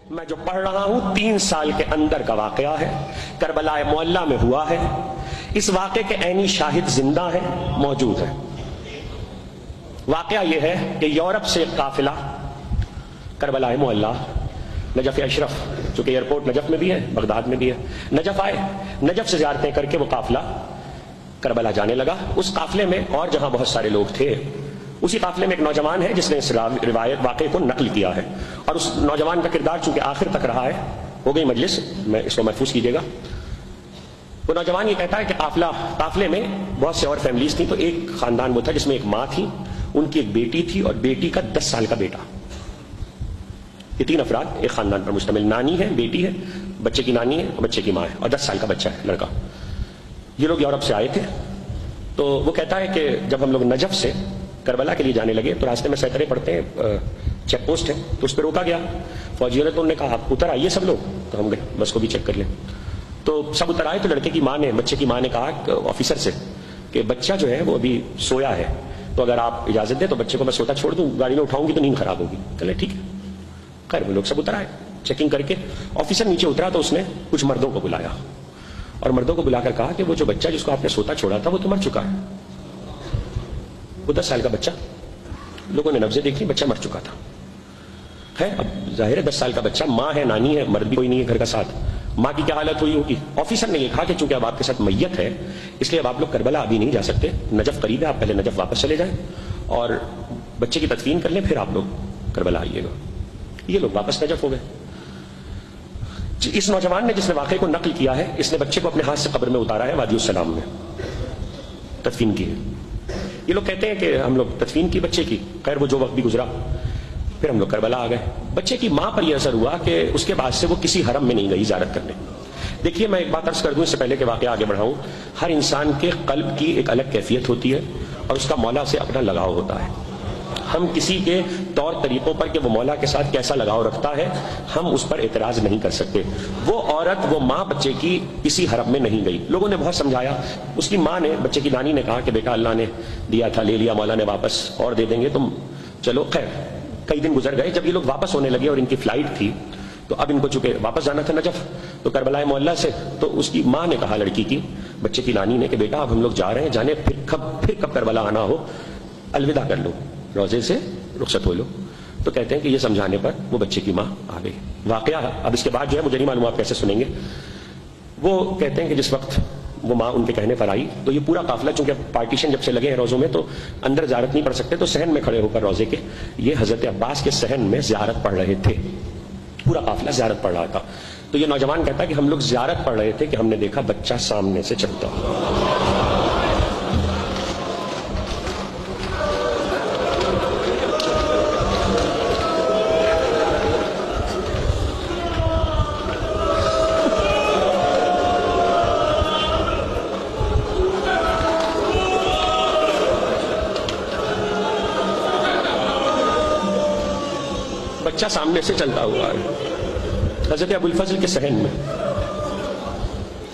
میں جو پڑھ رہا ہوں 3 سال کے اندر کا واقعہ ہے، کربلا معلیٰ میں ہوا ہے۔ اس واقعے کے عینی شاہد زندہ ہیں، موجود ہیں۔ واقعہ یہ ہے کہ یورپ سے ایک قافلہ کربلا معلیٰ، نجف اشرف، چونکہ ایئرپورٹ نجف میں بھی ہے، بغداد میں بھی ہے، نجف آئے، نجف سے زیارتیں کر کے وہ قافلہ کربلا جانے لگا۔ اس قافلے میں اور جہاں بہت سارے لوگ تھے، اسی قافلے میں ایک نوجوان ہے جس نے اس روایت واقعے کو نقل کیا ہے، اور اس نوجوان کا کردار چونکہ آخر تک رہا ہے، ہو گئی مجلس میں اس کو محفوظ کیجیے گا۔ وہ نوجوان یہ کہتا ہے کہ قافلے میں بہت سے اور فیملیز تھیں، تو ایک خاندان وہ تھا جس میں ایک ماں تھی، ان کی ایک بیٹی تھی اور بیٹی کا 10 سال کا بیٹا۔ یہ 3 افراد ایک خاندان پر مشتمل، نانی ہے، بیٹی ہے، بچے کی نانی ہے اور بچے کی ماں ہے، اور 10 سال کا بچہ ہے، لڑکا۔ یہ لوگ یورپ سے آئے تھے۔ تو وہ کہتا ہے کہ جب ہم لوگ نجف سے کربلا کے لیے جانے لگے تو راستے میں سیطرے پڑتے ہیں، چیک پوسٹ ہے، تو اس پہ روکا گیا فوجیوں نے۔ تو انہوں نے کہا آپ اتر آئیے سب لوگ، تو ہم گئے بس کو بھی چیک کر لیں۔ تو سب اتر آئے تو لڑکے کی ماں نے، بچے کی ماں نے کہا آفیسر سے کہ بچہ جو ہے وہ ابھی سویا ہے، تو اگر آپ اجازت دیں تو بچے کو میں سوتا چھوڑ دوں، گاڑی میں اٹھاؤں گی تو نیند خراب ہوگی۔ چلے ٹھیک ہے۔ خیر وہ لوگ سب اتر آئے، چیکنگ کر کے آفیسر نیچے اترا تو اس نے کچھ مردوں کو بلایا اور مردوں کو بلا کر کہا کہ وہ جو بچہ جس کو آپ نے سوتا چھوڑا تھا وہ تو مر چکا ہے۔ وہ 10 سال کا بچہ، لوگوں نے نبضیں دیکھی، بچہ مر چکا تھا۔ ہے اب ظاہر ہے 10 سال کا بچہ، ماں ہے، نانی ہے، مرد بھی کوئی نہیں ہے گھر کا ساتھ، ماں کی کیا حالت ہوئی ہوگی۔ آفیسر نے یہ کہا کہ چونکہ اب آپ کے ساتھ میت ہے اس لیے اب آپ لوگ کربلا ابھی نہیں جا سکتے، نجف قریب ہے، آپ پہلے نجف واپس چلے جائیں اور بچے کی تدفین کر لیں، پھر آپ لوگ کربلا آئیے گا۔ یہ لوگ واپس نجف ہو گئے۔ اس نوجوان نے جس نے واقعے کو نقل کیا ہے، اس نے بچے کو اپنے ہاتھ سے قبر میں اتارا ہے، وادی السلام میں تدفین کی ہے۔ یہ لوگ کہتے ہیں کہ ہم لوگ تدفین کی بچے کی، خیر وہ جو وقت بھی گزرا، پھر ہم لوگ کربلا آ گئے۔ بچے کی ماں پر یہ اثر ہوا کہ اس کے بعد سے وہ کسی حرم میں نہیں گئی زیارت کرنے۔ دیکھیے میں ایک بات عرض کر دوں اس سے پہلے کہ واقعہ آگے بڑھاؤں، ہر انسان کے قلب کی ایک الگ کیفیت ہوتی ہے اور اس کا مولا سے اپنا لگاؤ ہوتا ہے۔ ہم کسی کے طور طریقوں پر کہ وہ مولا کے ساتھ کیسا لگاؤ رکھتا ہے، ہم اس پر اعتراض نہیں کر سکتے۔ وہ عورت، وہ ماں بچے کی کسی حرم میں نہیں گئی، لوگوں نے بہت سمجھایا، اس کی ماں نے، بچے کی نانی نے کہا کہ بیٹا اللہ نے دیا تھا، لے لیا مولا نے واپس، اور دے دیں گے تم، چلو خیر۔ کئی دن گزر گئے، جب یہ لوگ واپس ہونے لگے اور ان کی فلائٹ تھی تو اب ان کو چونکہ واپس جانا تھا نجف، تو کربلا معلیٰ سے، تو اس کی ماں نے کہا لڑکی کی، بچے کی نانی نے کہ بیٹا اب ہم لوگ جا رہے ہیں، جانے پھر کب کربلا آنا ہو الوداع کر لو، روزے سے رخصت ہو لو۔ تو کہتے ہیں کہ یہ سمجھانے پر وہ بچے کی ماں آ گئی۔ واقعہ اب اس کے بعد جو ہے مجھے نہیں معلوم آپ کیسے سنیں گے۔ وہ کہتے ہیں کہ جس وقت وہ ماں ان کے کہنے پر آئی تو یہ پورا قافلہ، چونکہ پارٹیشن جب سے لگے ہیں روزوں میں تو اندر زیارت نہیں پڑھ سکتے، تو صحن میں کھڑے ہو کر روزے کے یہ حضرت عباس کے صحن میں زیارت پڑھ رہے تھے، پورا قافلہ زیارت پڑھ رہا تھا۔ تو یہ نوجوان کہتا ہے کہ ہم لوگ زیارت پڑھ رہے تھے کہ ہم نے دیکھا بچہ سامنے سے چلتا ہوا۔ بچہ سامنے سے چلتا ہوا ہے حضرت ابو الفضل کے صحن میں۔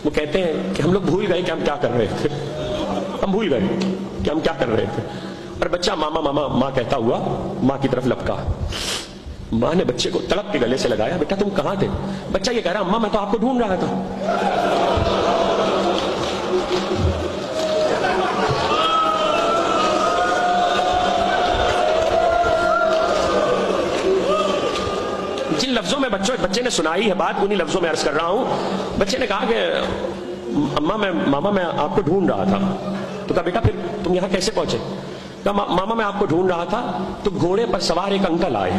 وہ کہتے ہیں کہ ہم لوگ بھول گئے کہ ہم کیا کر رہے تھے، ہم بھول گئے کہ ہم کیا کر رہے تھے، اور بچہ ماما ماما ماں کہتا ہوا ماں کی طرف لپکا۔ ماں نے بچے کو تڑپ کے گلے سے لگایا، بیٹا تم کہاں تھے؟ بچہ یہ کہہ رہا اماں میں تو آپ کو ڈھونڈ رہا تھا۔ جن لفظوں میں بچے نے سنائی ہے بات، انہی لفظوں میں عرض کر رہا ہوں۔ بچے نے کہا کہ ماما میں آپ کو ڈھونڈ رہا تھا۔ تو کہا بیٹا پھر تم یہاں کیسے پہنچے؟ کہا ماما میں آپ کو ڈھونڈ رہا تھا تو گھوڑے پر سوار ایک انکل آئے۔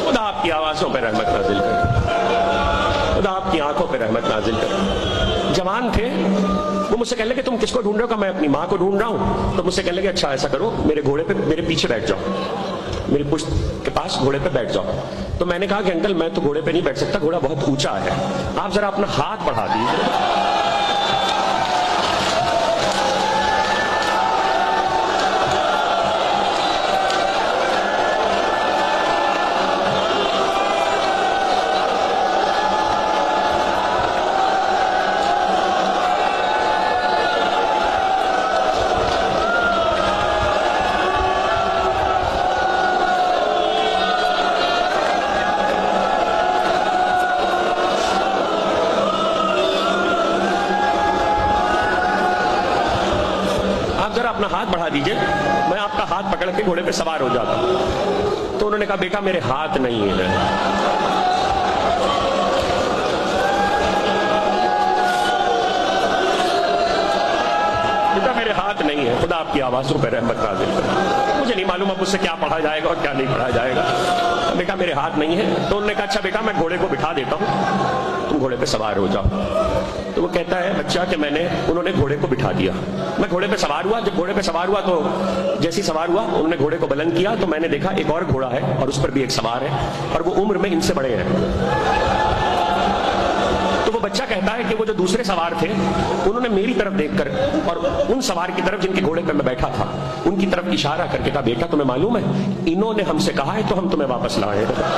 خدا آپ کی آوازوں پہ رحمت نازل کرے، خدا آپ کی آنکھوں پہ رحمت نازل کرے۔ جوان تھے، وہ مجھ سے کہنے لگے تم کس کو ڈھونڈ رہے ہو؟ کہ میں اپنی ماں کو ڈھونڈ رہا ہوں۔ تو مجھ سے کہنے لگے اچھا ایسا کرو، میرے گھوڑے پہ میرے پیچھے بیٹھ جاؤ، میری پشت کے پاس گھوڑے پہ بیٹھ جاؤ۔ تو میں نے کہا کہ انکل میں تو گھوڑے پہ نہیں بیٹھ سکتا، گھوڑا بہت اونچا ہے، آپ ذرا اپنا ہاتھ بڑھا دیجیے۔ ہاتھ بڑھا دیجئے، میں آپ کا ہاتھ پکڑ کے گھوڑے پہ سوار ہو جاتا ہوں۔ تو انہوں نے کہا بیٹا میرے ہاتھ نہیں ہے، بیٹا میرے ہاتھ نہیں ہے، خدا آپ کی آوازوں پہ رحمت نازل کرے، مجھے نہیں معلوم اب اس سے کیا پڑھا جائے گا اور کیا نہیں پڑھا جائے گا، بیٹا میرے ہاتھ نہیں ہے۔ تو انہوں نے کہا اچھا بیٹا میں گھوڑے کو بٹھا دیتا ہوں، تم گھوڑے پہ سوار ہو جاؤ۔ تو وہ کہتا ہے بچہ کہ انہوں نے گھوڑے کو بٹھا دیا، میں گھوڑے پہ سوار ہوا، جب گھوڑے پہ سوار ہوا تو جیسی سوار ہوا انہوں نے گھوڑے کو بلند کیا تو میں نے دیکھا ایک اور گھوڑا ہے اور اس پر بھی ایک سوار ہے اور وہ عمر میں ان سے بڑے ہیں۔ تو وہ بچہ کہتا ہے کہ وہ جو دوسرے سوار تھے انہوں نے میری طرف دیکھ کر اور ان سوار کی طرف جن کے گھوڑے پہ میں بیٹھا تھا ان کی طرف اشارہ کر کے کہا بیٹا تمہیں معلوم ہے انہوں نے ہم سے کہا ہے تو ہم تمہیں واپس لائے ہیں۔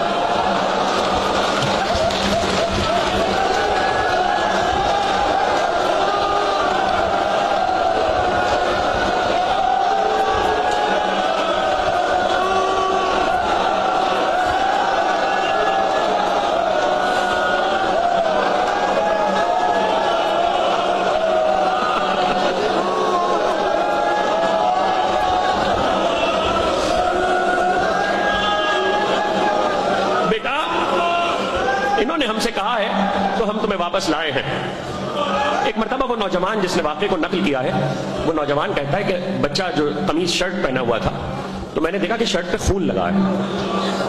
انہوں نے ہم سے کہا ہے تو ہم تمہیں واپس لائے ہیں۔ ایک مرتبہ وہ نوجوان جس نے واقعے کو نقل کیا ہے وہ نوجوان کہتا ہے کہ بچہ جو قمیض شرٹ پہنا ہوا تھا تو میں نے دیکھا کہ شرٹ پہ خون لگا ہے،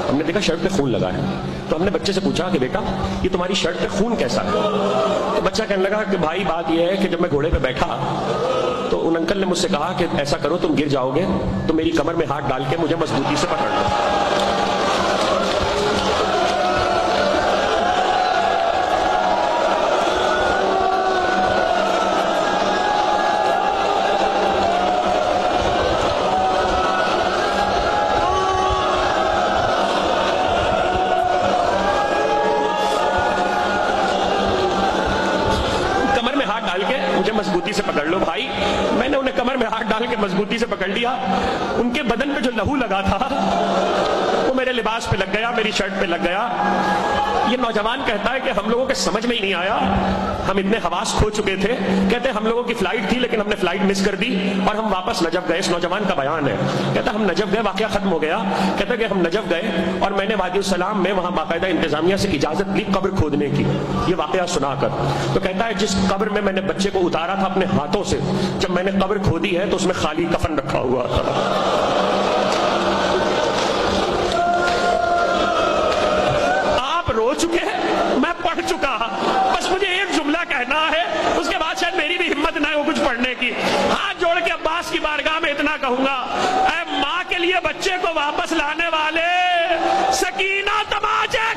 ہم نے دیکھا شرٹ پہ خون لگا ہے تو ہم نے بچے سے پوچھا کہ بیٹا یہ تمہاری شرٹ پہ خون کیسا ہے؟ تو بچہ کہنے لگا کہ بھائی بات یہ ہے کہ جب میں گھوڑے پہ بیٹھا تو ان انکل نے مجھ سے کہا کہ ایسا کرو تم گر جاؤ گے تو میری کمر میں ہاتھ ڈال کے مجھے مضبوطی سے پکڑ لو۔ مجھے مضبوطی سے پکڑ لو بھائی، میں نے انہیں کمر میں ہاتھ ڈال کے مضبوطی سے پکڑ لیا، ان کے بدن پہ جو لہو لگا تھا وہ میرے لباس پہ لگ گیا، میری شرٹ پہ لگ گیا۔ یہ نوجوان کہتا ہے کہ ہم لوگوں کے سمجھ میں ہی نہیں آیا، ہم اتنے حواس کھو چکے تھے، کہتے ہم لوگوں کی فلائٹ تھی لیکن ہم نے فلائٹ مس کر دی اور ہم واپس نجف گئے۔ اس نوجوان کا بیان ہے، کہتا ہم نجف گئے، واقعہ ختم ہو گیا، کہتا کہ ہم نجف گئے اور میں نے وادی السلام میں وہاں باقاعدہ انتظامیہ سے اجازت لی قبر کھودنے کی، یہ واقعہ سنا کر۔ تو کہتا ہے جس قبر میں نے بچے کو اتارا تھا اپنے ہاتھوں سے، جب میں نے قبر کھودی ہے تو اس میں خالی کفن رکھا ہوا تھا۔ آپ رو چکے ہیں، میں پڑھ چکا، بس مجھے ایک جملہ کہنا ہے، اس کے بعد شاید میری بھی ہمت نہ ہو کچھ پڑھنے کی۔ ہاتھ جوڑ کے عباس کی بارگاہ میں اتنا کہوں گا، اے ماں کے لیے بچے کو واپس لانے والے، سکینہ تماچے